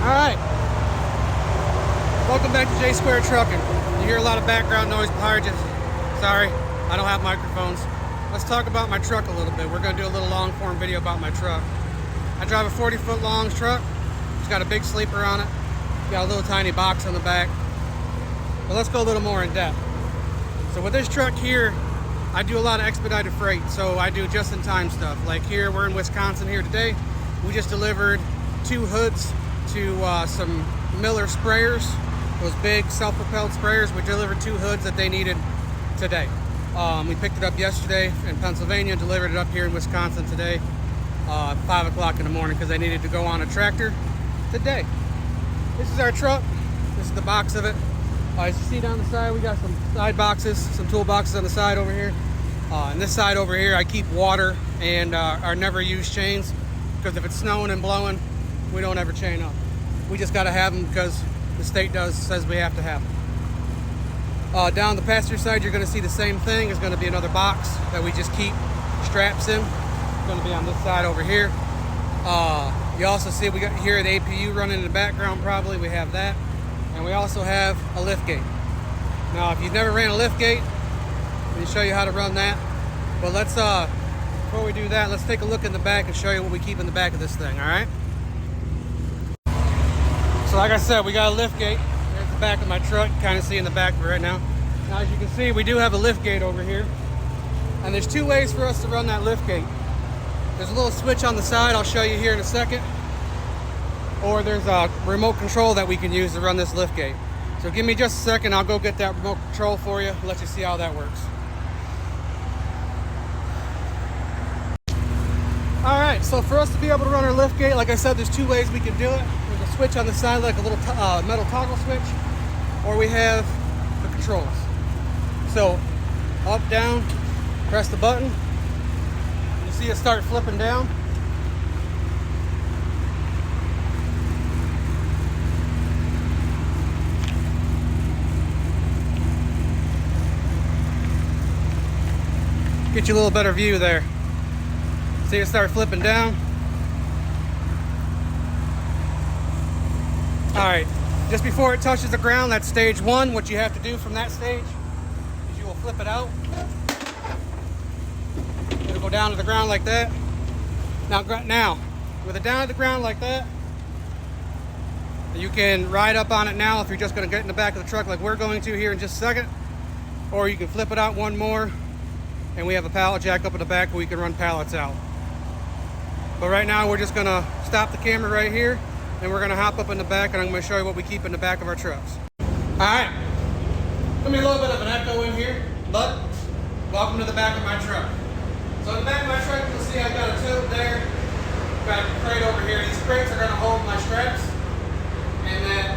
Alright, welcome back to J Square Trucking. You hear a lot of background noise behind you. Sorry, I don't have microphones. Let's talk about my truck a little bit. We're going to do a little long form video about my truck. I drive a 40-foot long truck. It's got a big sleeper on it. Got a little tiny box on the back. But let's go a little more in depth. So with this truck here, I do a lot of expedited freight. So I do just-in-time stuff. Like here, we're in Wisconsin here today. We just delivered 2 hoods to some Miller sprayers, those big self-propelled sprayers. We delivered 2 hoods that they needed today. We picked it up yesterday in Pennsylvania, delivered it up here in Wisconsin today, 5 o'clock in the morning, because they needed to go on a tractor today. This is our truck. This is the box of it. As you see down the side, we got some side boxes, some tool boxes on the side over here. And this side over here, I keep water and our never used chains, because if it's snowing and blowing, we don't ever chain up. We just got to have them because the state says we have to have them. Down the passenger side, you're going to see the same thing. There's going to be another box that we just keep straps in. It's going to be on this side over here. You also see we got here the APU running in the background. Probably we have that, and we also have a lift gate. Now, if you've never ran a lift gate, let me show you how to run that. But let's before we do that, let's take a look in the back and show you what we keep in the back of this thing. All right. So like I said, we got a lift gate. There's the back of my truck. You kind of see in the back right now. Now, as you can see, we do have a lift gate over here. And there's 2 ways for us to run that lift gate. There's a little switch on the side I'll show you here in a second. Or there's a remote control that we can use to run this lift gate. So give me just a second. I'll go get that remote control for you and let you see how that works. All right, so for us to be able to run our lift gate, like I said, there's 2 ways we can do it. There's a switch on the side, like a little metal toggle switch, or we have the controls. So up, down, press the button. You see it start flipping down. Get you a little better view there. See it start flipping down. All right, just before it touches the ground, that's stage 1. What you have to do from that stage is you will flip it out. It'll go down to the ground like that. Now, with it down to the ground like that, you can ride up on it now if you're just gonna get in the back of the truck like we're going to here in just a second. Or you can flip it out one more, and we have a pallet jack up in the back where we can run pallets out. But right now we're just gonna stop the camera right here, and we're gonna hop up in the back, and I'm gonna show you what we keep in the back of our trucks. All right, gonna be a little bit of an echo in here, but welcome to the back of my truck. So in the back of my truck, you'll see I've got a tote there, got a crate over here. These crates are gonna hold my straps, and that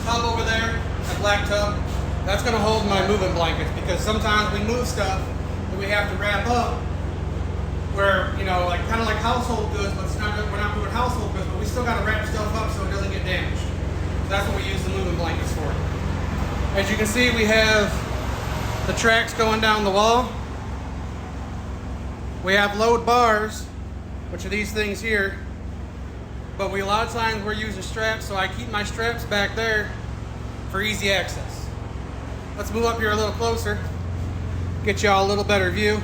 tub over there, that black tub, that's gonna hold my moving blankets, because sometimes we move stuff that we have to wrap up, where, you know, like kind of like household goods, but we're not doing household goods, but we still got to wrap stuff up so it doesn't get damaged. So that's what we use the moving blankets for. As you can see, we have the tracks going down the wall. We have load bars, which are these things here, but a lot of times we're using straps, so I keep my straps back there for easy access. Let's move up here a little closer, get y'all a little better view.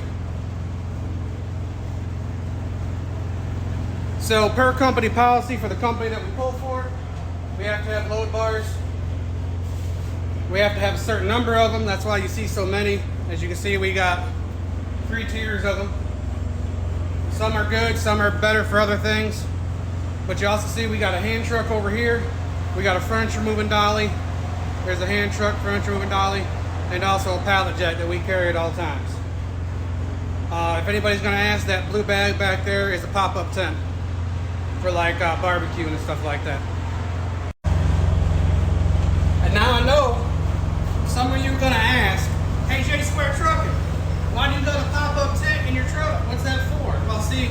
So per company policy for the company that we pull for, we have to have load bars. We have to have a certain number of them. That's why you see so many. As you can see, we got 3 tiers of them. Some are good, some are better for other things. But you also see we got a hand truck over here. We got a furniture moving dolly. There's a hand truck, furniture moving dolly, and also a pallet jack that we carry at all times. If anybody's gonna ask, that blue bag back there is a pop-up tent for like barbecue and stuff like that. And now I know some of you are gonna ask, hey, J Square Trucking, why do you got a pop-up tent in your truck? What's that for? Well, see,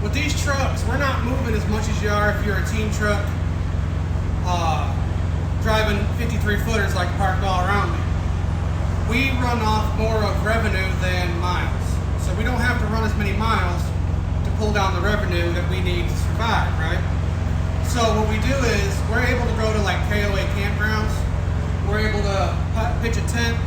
with these trucks, we're not moving as much as you are if you're a team truck driving 53 footers like parked all around me. We run off more of revenue than miles. So we don't have to run as many miles to pull down the revenue that we need to survive, right? So what we do is we're able to go to like KOA campgrounds. We're able to pitch a tent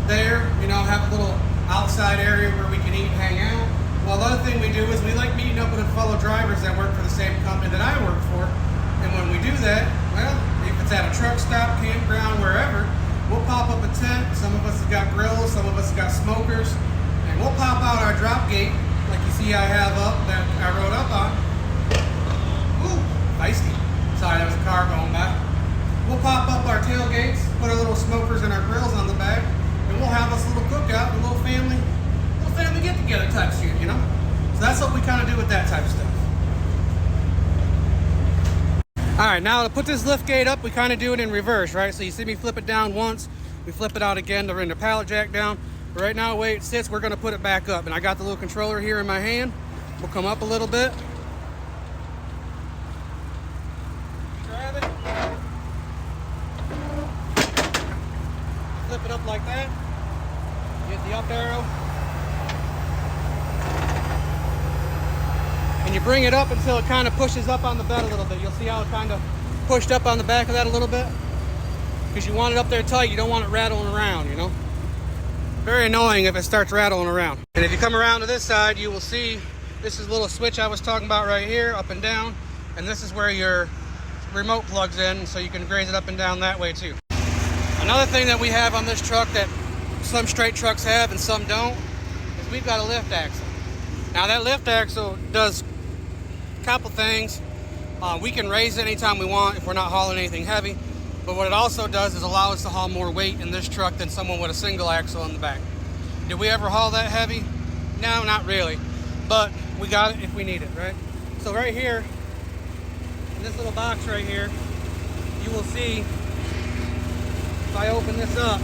there, you know, have a little outside area where we can eat and hang out. Well, the other thing we do is we like meeting up with fellow drivers that work for the same company that I work for. And when we do that, well, if it's at a truck stop, campground, wherever, we'll pop up a tent. Some of us have got grills, some of us have got smokers, and we'll pop out our drop gate, like you see I have up, that I rode up on. Ooh, feisty. Sorry, that was a car going by. We'll pop up our tailgates, put our little smokers and our grills on the back, and we'll have us a little cookout, a little family get together type shit, you know? So that's what we kind of do with that type of stuff. All right, now to put this lift gate up, we kind of do it in reverse, right? So you see me flip it down once, we flip it out again to bring the pallet jack down. But right now, the way it sits, we're gonna put it back up. And I got the little controller here in my hand. We'll come up a little bit. Grab it. Flip it up like that. Get the up arrow. And you bring it up until it kind of pushes up on the bed a little bit. You'll see how it kind of pushed up on the back of that a little bit. Because you want it up there tight, you don't want it rattling around, you know? Very annoying if it starts rattling around. And if you come around to this side, you will see this is a little switch I was talking about right here, up and down. And this is where your remote plugs in, so you can raise it up and down that way too. Another thing that we have on this truck that some straight trucks have and some don't, is we've got a lift axle. Now that lift axle does a couple things. We can raise it anytime we want if we're not hauling anything heavy. But what it also does is allow us to haul more weight in this truck than someone with a single axle in the back. Did we ever haul that heavy? No, not really. But we got it if we need it, right? So right here, in this little box right here, you will see, if I open this up,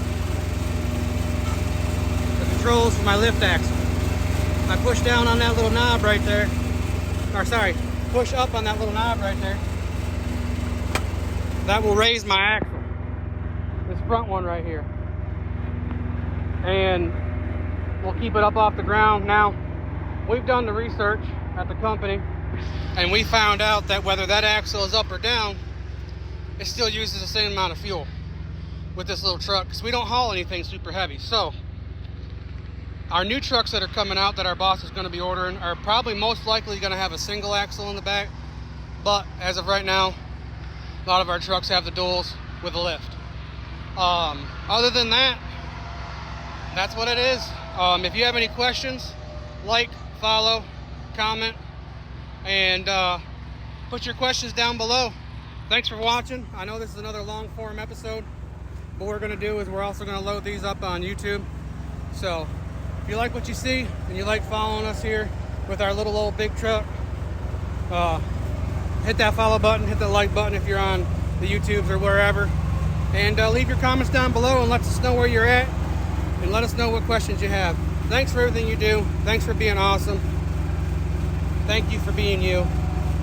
the controls for my lift axle. I push down on that little knob right there, or sorry, push up on that little knob right there. That will raise my axle, this front one right here. And we'll keep it up off the ground. Now, we've done the research at the company, and we found out that whether that axle is up or down, it still uses the same amount of fuel with this little truck, because we don't haul anything super heavy. So, our new trucks that are coming out that our boss is going to be ordering are probably most likely going to have a single axle in the back. But as of right now, a lot of our trucks have the duals with a lift. Other than that, that's what it is. If you have any questions, like, follow, comment, and put your questions down below. Thanks for watching. I know this is another long form episode. What we're going to do is we're also going to load these up on YouTube. So if you like what you see and you like following us here with our little old big truck, hit that follow button, hit the like button if you're on the YouTubes or wherever, and leave your comments down below and let us know where you're at, and let us know what questions you have. Thanks for everything you do. Thanks for being awesome. Thank you for being you.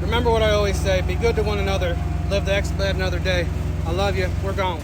Remember what I always say, be good to one another. Live to expedite another day. I love you. We're gone.